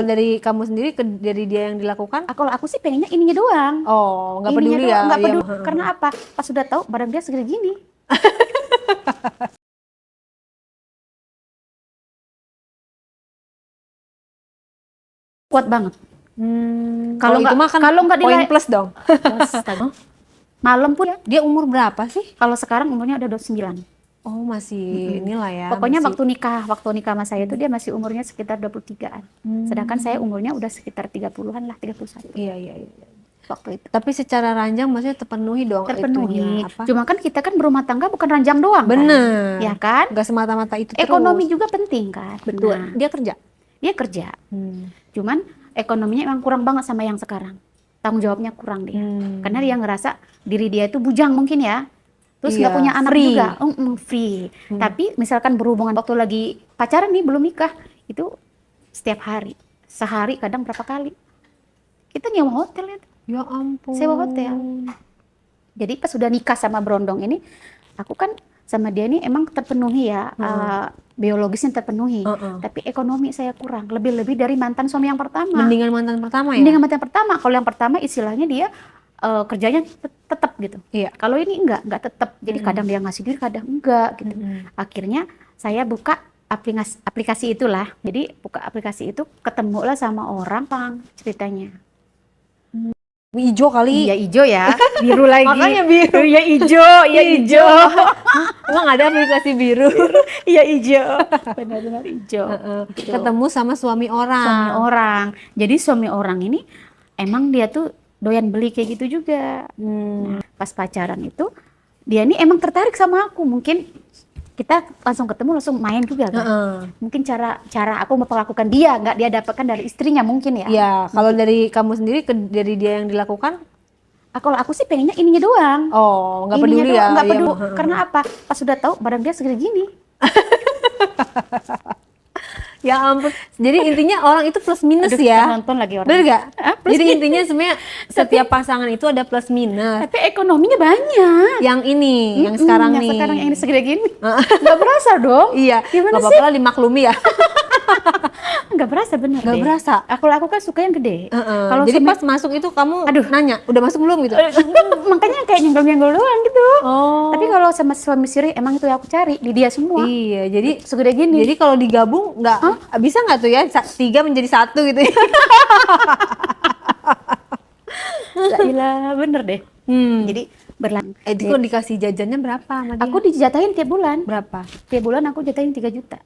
Dari kamu sendiri dari dia yang dilakukan? Kalau aku sih pengennya ininya doang. Oh, nggak Ininya peduli doang, ya? nggak Iya. peduli. Karena apa? Pas sudah tahu barang dia segede gini. Kuat banget. Kalau itu mah kan kalau nggak poin plus dong. Astaga. Malam pun ya. Dia umur berapa sih? Kalau sekarang umurnya udah 29. Oh, masih inilah ya. Pokoknya masih... waktu nikah sama saya itu dia masih umurnya sekitar 23-an. Sedangkan saya umurnya udah sekitar 30-an lah, 31. Iya. Waktu itu. Tapi secara ranjang maksudnya terpenuhi dong Terpenuhi. itunya, apa? Cuma kan kita kan berumah tangga bukan ranjang doang. Bener. Kan? Ya kan? Gak semata-mata itu Ekonomi terus. juga penting kan. Betul. Dia kerja? Dia kerja. Cuman ekonominya emang kurang banget sama yang sekarang. Tanggung jawabnya kurang dia. Karena dia ngerasa diri dia itu bujang mungkin ya. Terus nggak punya anak free. juga, free. Tapi misalkan berhubungan waktu lagi pacaran nih belum nikah, itu setiap hari, sehari kadang berapa kali. Kita nyewa hotel itu. Ya ampun. Sewa hotel. Jadi pas sudah nikah sama Brondong ini, aku kan sama dia ini emang terpenuhi ya, biologisnya terpenuhi. Tapi ekonomi saya kurang, lebih-lebih dari mantan suami yang pertama. Mendingan mantan pertama ya? Mendingan mantan pertama. Kalau yang pertama istilahnya dia kerjanya tetap gitu. Iya. Kalau ini enggak tetap. Jadi kadang dia ngasih duit, kadang enggak gitu. Akhirnya saya buka aplikasi itulah. Jadi buka aplikasi itu ketemulah sama orang ceritanya. Ijo kali. Iya hijau ya, biru lagi. Makanya biru. Iya hijau, iya hijau. Emang ada aplikasi biru? Iya hijau. Benar-benar hijau. Gitu. Ketemu sama suami orang. Suami orang. Jadi suami orang ini emang dia tuh doyan beli kayak gitu juga. Nah, pas pacaran itu dia ini emang tertarik sama aku. Mungkin kita langsung ketemu langsung main juga kan. Mungkin cara aku memperlakukan dia nggak dia dapatkan dari istrinya mungkin ya. Iya, kalau dari kamu sendiri dari dia yang dilakukan? Kalau aku sih pengennya ininya doang. Oh, nggak peduli ya? Nggak peduli. Karena apa? Pas sudah tahu barang dia segede gini. Ya ampun. Jadi intinya orang itu plus minus. Aduh, ya. Nonton lagi orang. Bener gak? Jadi intinya sebenarnya setiap pasangan itu ada plus minus. Tapi ekonominya banyak. Yang ini, yang sekarang nih. Yang sekarang yang ini segede gini. Nggak berasa dong. Iya. Gimana sih? Gak apa-apa dimaklumi ya. Nggak berasa bener. Nggak berasa. Aku kan suka yang gede. Kalau jadi pas masuk itu kamu nanya, udah masuk belum gitu? Makanya kayak nyenggol-nyenggol doang gitu. Oh. Tapi kalau sama suami siri emang itu yang aku cari di dia semua. Iya, jadi segede gini. Jadi kalau digabung nggak bisa nggak tuh ya 3 menjadi 1 gitu ya? Gila, bener deh. Jadi berlanjut. Itu kalau dikasih jajannya berapa sama dia? Aku dijatahin tiap bulan. Berapa? Tiap bulan aku jatahin 3 juta.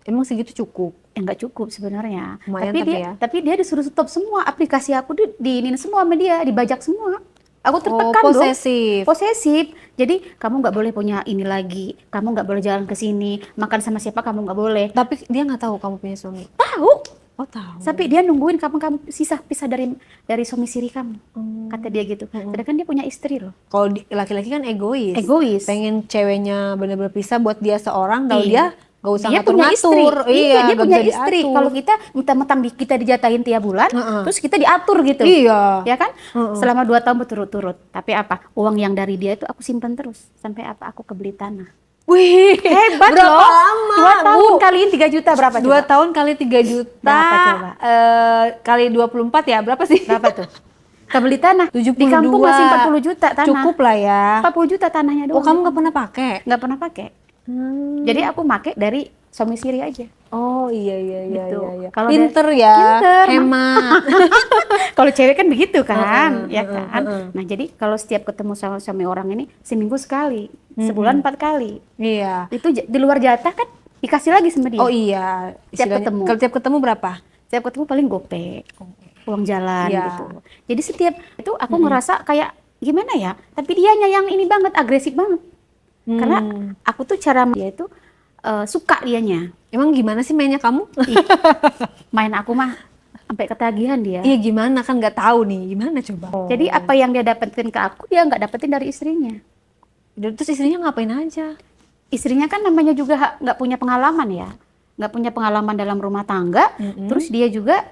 Emang segitu cukup? Nggak cukup sebenarnya. Tapi dia disuruh stop semua aplikasi aku diinin semua sama dia, dibajak semua. Aku tertekan posesif. Jadi kamu nggak boleh punya ini lagi, kamu nggak boleh jalan ke sini, makan sama siapa kamu nggak boleh. Tapi dia nggak tahu kamu punya suami? Tahu. Oh tahu. Sampai dia nungguin kamu pisah dari suami siri kamu. Kata dia gitu. Sedangkan dia punya istri loh. Kalau laki-laki kan egois. Pengen ceweknya benar-benar pisah buat dia seorang, kalau dia nggak usah dia punya istri. Iya, dia punya istri. Kalau kita mentang-mentang kita dijatahin tiap bulan, terus kita diatur gitu. Iya. Ya kan? Selama 2 tahun berturut-turut. Tapi apa? Uang yang dari dia itu aku simpan terus sampai aku kebeli tanah. Wih, hebat berapa loh. lama? 2 tahun kaliin 3 juta berapa coba? 2 tahun kali 3 juta. Berapa coba? Kali 24 ya, berapa sih? Berapa tuh? Kebeli tanah. 72. Di kampung masih 40 juta tanah. Cukup lah ya. 40 juta tanahnya doang. Oh, kamu nggak pernah pakai? Nggak pernah pakai. Jadi aku pakai dari suami siri aja. Oh iya gitu. Iya. Pinter ya, hemat. Kalau cewek kan begitu kan, ya kan. Nah jadi kalau setiap ketemu sama suami orang ini seminggu sekali, sebulan 4 kali. Iya. Itu di luar jatah kan dikasih lagi sama dia. Oh iya. Kalau tiap ketemu berapa? Tiap ketemu paling gope, uang jalan gitu. Jadi setiap itu aku ngerasa kayak gimana ya? Tapi dianya yang ini banget, agresif banget. Karena aku tuh cara dia itu suka dianya. Emang gimana sih mainnya kamu? Main aku mah sampai ketagihan dia. Iya gimana kan nggak tahu nih gimana coba. Jadi apa yang dia dapetin ke aku dia nggak dapetin dari istrinya. Terus istrinya ngapain aja? Istrinya kan namanya juga nggak punya pengalaman ya, nggak punya pengalaman dalam rumah tangga. Terus dia juga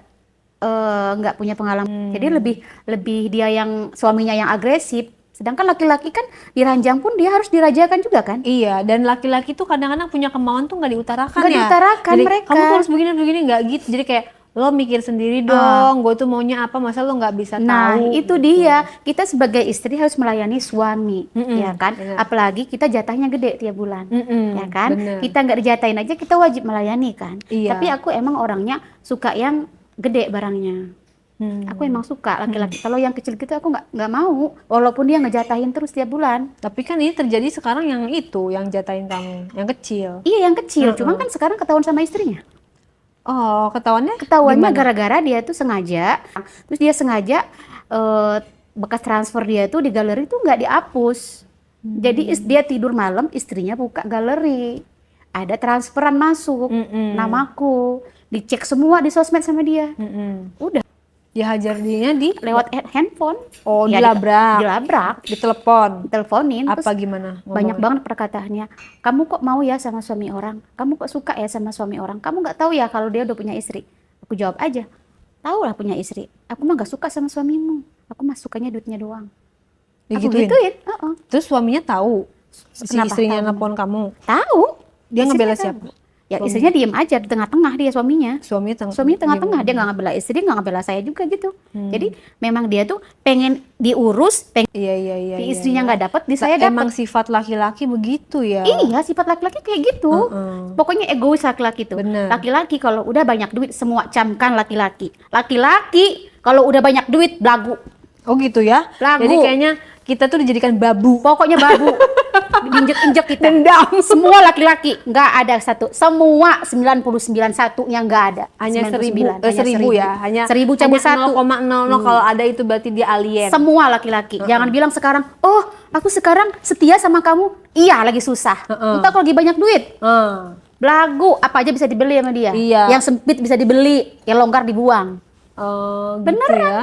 nggak punya pengalaman. Jadi lebih dia yang suaminya yang agresif. Sedangkan laki-laki kan diranjang pun dia harus dirajakan juga kan? Iya, dan laki-laki tuh kadang-kadang punya kemauan tuh nggak diutarakan ya. Nggak diutarakan jadi, mereka. Kamu tuh harus begini nggak gitu. Jadi kayak lo mikir sendiri dong, gue tuh maunya apa, masa lo nggak bisa Nah, tahu itu gitu. dia. Kita sebagai istri harus melayani suami, ya kan? bener. Apalagi kita jatahnya gede tiap bulan, ya kan? bener. Kita nggak dijatahin aja, kita wajib melayani kan? Iya. Tapi aku emang orangnya suka yang gede barangnya. Aku emang suka laki-laki. Kalau yang kecil gitu aku nggak mau, walaupun dia ngejatahin terus tiap bulan. Tapi kan ini terjadi sekarang yang itu, yang jatahin kamu, yang kecil. Iya, yang kecil. Cuman kan sekarang ketahuan sama istrinya. Oh, ketahuannya Ketahuannya gimana? gara-gara dia tuh sengaja, terus dia sengaja bekas transfer dia tuh di galeri tuh nggak dihapus. Jadi dia tidur malam, istrinya buka galeri, ada transferan masuk, namaku, dicek semua di sosmed sama dia. Udah Ya hajar dia di lewat handphone. Oh, Ya, dilabrak, ditelepon. teleponin. Apa Terus gimana? banyak banget perkataannya. Kamu kok mau ya sama suami orang? Kamu kok suka ya sama suami orang? Kamu nggak tahu ya kalau dia udah punya istri? Aku jawab aja, tahu lah punya istri. Aku mah nggak suka sama suamimu. Aku mah sukanya duitnya doang. Aku Digituin? gituin. Terus suaminya tahu si Kenapa istrinya tahu? nelpon kamu. Tahu. Dia Istrinya ngebela tahu. siapa? Ya istrinya diem aja di tengah-tengah dia suaminya. Suaminya Tengah-tengah, dia nggak ngebela istri, nggak ngebela saya juga gitu. Jadi memang dia tuh pengen diurus, pengen Iya. di istrinya nggak dapet, di saya Emang dapet. sifat laki-laki begitu ya. Iya, sifat laki-laki kayak gitu. Pokoknya egois laki-laki tuh. Bener. Laki-laki kalau udah banyak duit semua camkan laki-laki. Laki-laki kalau udah banyak duit belagu. Oh gitu ya. Lagu. Jadi kayaknya kita tuh dijadikan babu. Pokoknya babu. Diinjek-injek kita. Dendam. Semua laki-laki, nggak ada satu. Semua 99 satunya nggak ada. Hanya 99, hanya 1000 ya. Hanya 1000 cabut satu. 0,00 kalau ada itu berarti dia alien. Semua laki-laki. Jangan bilang sekarang, oh aku sekarang setia sama kamu. Iya lagi susah. Entah kalau lagi banyak duit. Belagu, apa aja bisa dibeli sama dia. Iya. Yang sempit bisa dibeli, yang longgar dibuang. Oh, gitu Beneran. ya.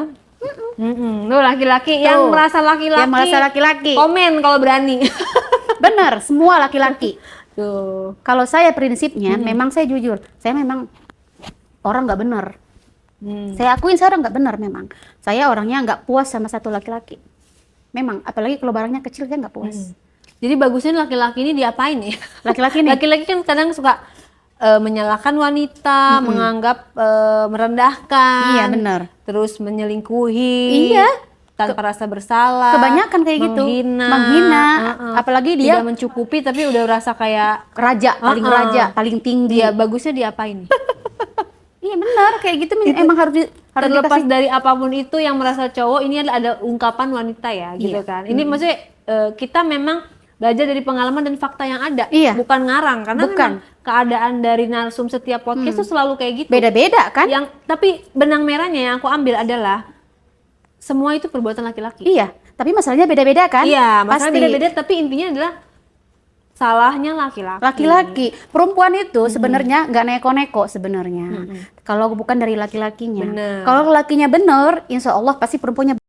Tuh laki-laki yang merasa laki-laki. Yang merasa laki-laki. Komen kalau berani. Bener, semua laki-laki. Tuh. Kalau saya prinsipnya, memang saya jujur, saya memang orang nggak bener. Saya akuin saya orang nggak bener memang. Saya orangnya nggak puas sama satu laki-laki. Memang, apalagi kalau barangnya kecil saya nggak puas. Jadi bagusnya laki-laki ini diapain ya? Laki-laki nih, Laki-laki kan kadang suka menyalahkan wanita, menganggap merendahkan. Iya bener. Terus menyelingkuhi. Iya. Tanpa rasa bersalah. Kebanyakan kayak gitu. Menghina. Menghina. Apalagi dia tidak mencukupi tapi udah rasa kayak raja, paling raja, paling tinggi. dia bagusnya diapain? Iya benar, kayak gitu emang harus Terlepas dikasih. dari apapun itu yang merasa cowok ini ada ungkapan wanita ya gitu Iya. kan. Ini maksudnya kita memang belajar dari pengalaman dan fakta yang ada, Iya. bukan ngarang karena Bukan. memang keadaan dari narsum setiap podcast tuh selalu kayak gitu. Beda-beda kan? Tapi benang merahnya yang aku ambil adalah semua itu perbuatan laki-laki. Iya, tapi masalahnya beda-beda kan? Iya, masalah Pasti. beda-beda tapi intinya adalah salahnya laki-laki. Laki-laki, perempuan itu sebenarnya nggak neko-neko sebenarnya. Kalau bukan dari laki-lakinya. Bener. Kalau lakinya bener, insya Allah pasti perempuannya